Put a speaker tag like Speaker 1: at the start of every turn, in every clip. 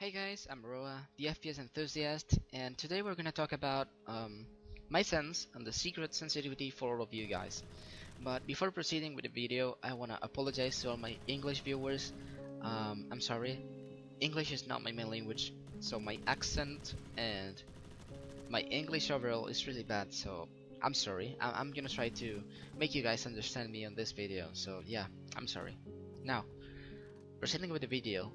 Speaker 1: Hey guys, I'm Roa, the FPS enthusiast, and today we're gonna talk about my sense and the secret sensitivity for all of you guys. But before proceeding with the video, I wanna apologize to all my English viewers. I'm sorry, English is not my main language, so my accent and my English overall is really bad, so I'm sorry. I'm gonna try to make you guys understand me on this video, so yeah, I'm sorry. Now, proceeding with the video,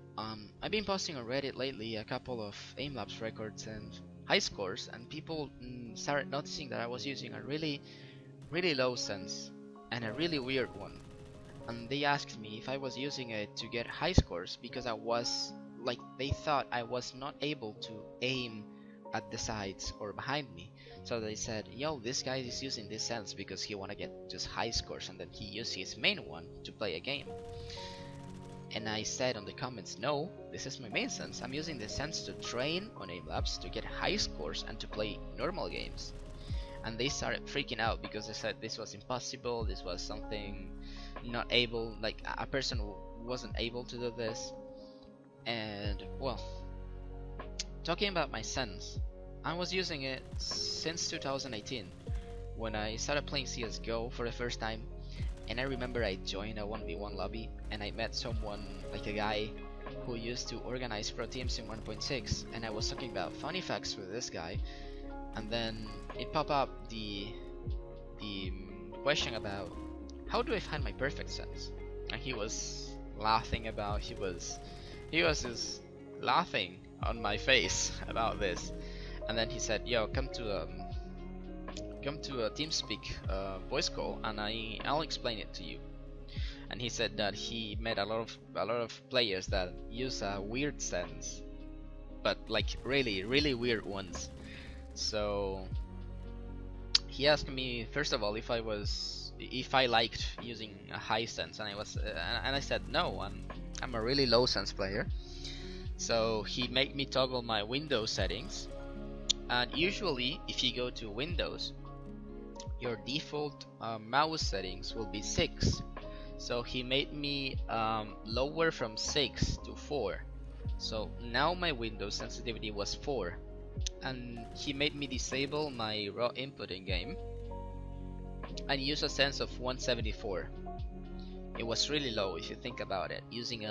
Speaker 1: I've been posting on Reddit lately a couple of aimlabs records and high scores, and people started noticing that I was using a really low sense and a really weird one. And they asked me if I was using it to get high scores because they thought I was not able to aim at the sides or behind me. So they said, yo, this guy is using this sense because he wanna get just high scores, and then he used his main one to play a game. And I said on the comments, no, this is my main sense. I'm using this sense to train on aimlabs to get high scores and to play normal games. And they started freaking out because they said this was impossible, this was something not able, like a person wasn't able to do this. And well, talking about my sense, I was using it since 2018 when I started playing CSGO for the first time. And I remember I joined a 1v1 lobby and I met someone, like a guy who used to organize pro teams in 1.6, and I was talking about funny facts with this guy, and then it popped up the question about how do I find my perfect sense, and he was laughing about he was just laughing on my face about this, and then he said, yo, come to a TeamSpeak voice call and I'll explain it to you. And he said that he met a lot of players that use a weird sense, but like really weird ones. So he asked me first of all if I liked using a high sense, and I said no, I'm a really low sense player. So he made me toggle my Windows settings, and usually if you go to Windows, your default mouse settings will be 6. So he made me lower from 6 to 4. So now my Windows sensitivity was 4. And he made me disable my raw input in game and use a sense of 174. It was really low if you think about it, using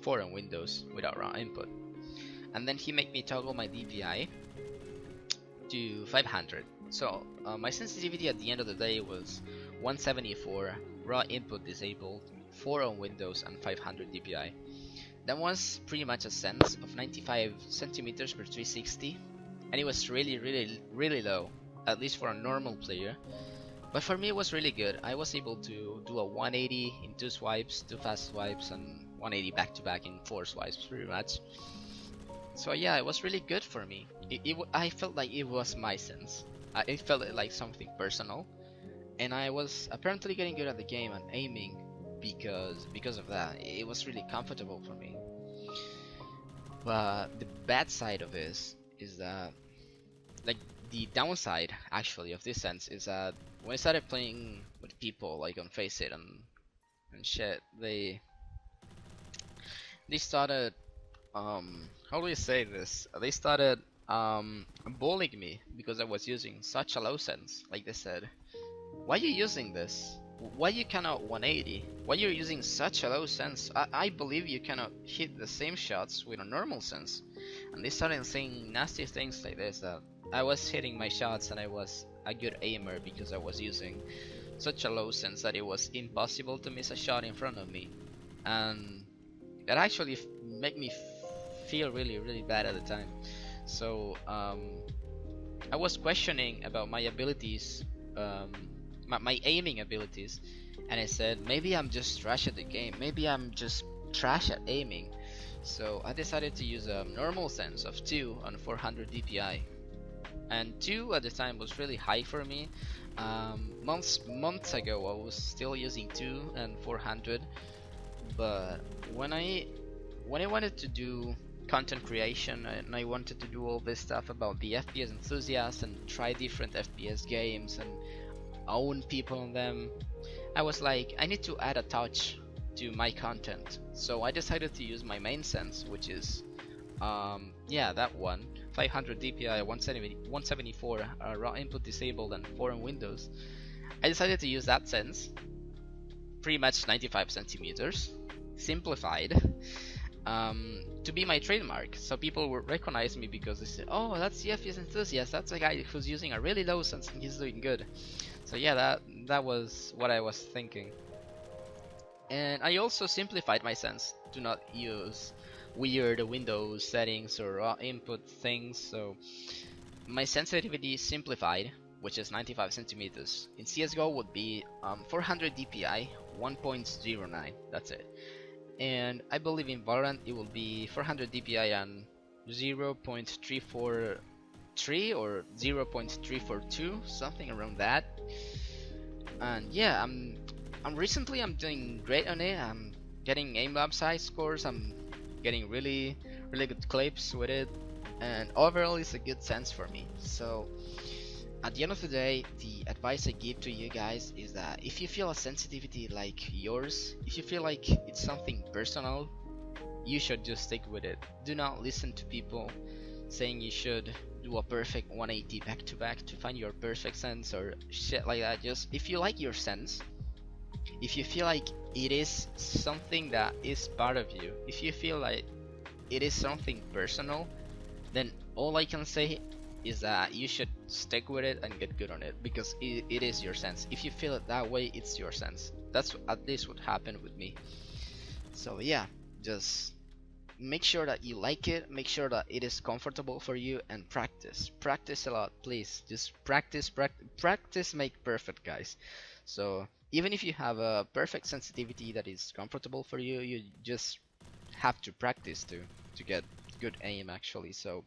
Speaker 1: 4 on Windows without raw input. And then he made me toggle my DPI to 500. So my sensitivity at the end of the day was 174, raw input disabled, 4 on Windows, and 500 DPI. That was pretty much a sense of 95 centimeters per 360, and it was really low, at least for a normal player. But for me it was really good. I was able to do a 180 in 2 swipes, 2 fast swipes, and 180 back to back in 4 swipes pretty much. So yeah, it was really good for me. I felt like it was my sense. It felt like something personal, and I was apparently getting good at the game and aiming because of that. It was really comfortable for me. But the bad side of this is that, like the downside actually of this sense is that when I started playing with people like on Faceit and shit, they started how do you say this? They started bullying me because I was using such a low sense. Like they said, why are you using this? Why you cannot 180? Why you're using such a low sense? I believe you cannot hit the same shots with a normal sense. And they started saying nasty things like this, that I was hitting my shots and I was a good aimer because I was using such a low sense that it was impossible to miss a shot in front of me. And that actually made me feel really bad at the time. So I was questioning about my abilities, my aiming abilities, and I said maybe I'm just trash at the game, maybe I'm just trash at aiming. So I decided to use a normal sense of 2 on 400 DPI, and 2 at the time was really high for me. Months ago I was still using 2 and 400, but when I wanted to do content creation and I wanted to do all this stuff about the FPS enthusiast and try different FPS games and own people on them, I was like, I need to add a touch to my content. So I decided to use my main sense, which is yeah, that one, 500 DPI, 174 raw input disabled and 4 in Windows. I decided to use that sense, pretty much 95 centimeters, simplified, to be my trademark. So people will recognize me because they say, oh, that's the FPS enthusiast, that's a guy who's using a really low sense and he's doing good. So yeah, that was what I was thinking. And I also simplified my sense to not use weird Windows settings or raw input things. So my sensitivity is simplified, which is 95 centimeters. In CSGO would be 400 DPI, 1.09. That's it. And I believe in Valorant it will be 400 DPI and 0.343 or 0.342, something around that. And yeah, I'm recently doing great on it. I'm getting aimlabs high scores. I'm getting really good clips with it, and overall it's a good sense for me. So at the end of the day, the advice I give to you guys is that if you feel a sensitivity like yours, if you feel like it's something personal, you should just stick with it. Do not listen to people saying you should do a perfect 180 back to back to find your perfect sense or shit like that. Just if you like your sense, if you feel like it is something that is part of you, if you feel like it is something personal, then all I can say is that you should stick with it and get good on it, because it is your sense. If you feel it that way, it's your sense. That's at least what happened with me. So yeah, just make sure that you like it, make sure that it is comfortable for you, and practice a lot, please. Just practice make perfect, guys. So even if you have a perfect sensitivity that is comfortable for you, you just have to practice to get good aim actually. So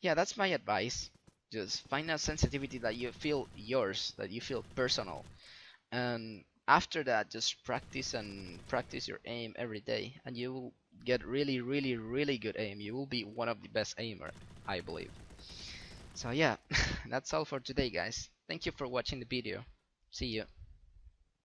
Speaker 1: yeah, that's my advice. Just find a sensitivity that you feel yours, that you feel personal, and after that just practice and practice your aim every day, and you will get really good aim. You will be one of the best aimer, I believe. So yeah, that's all for today, guys. Thank you for watching the video. See you.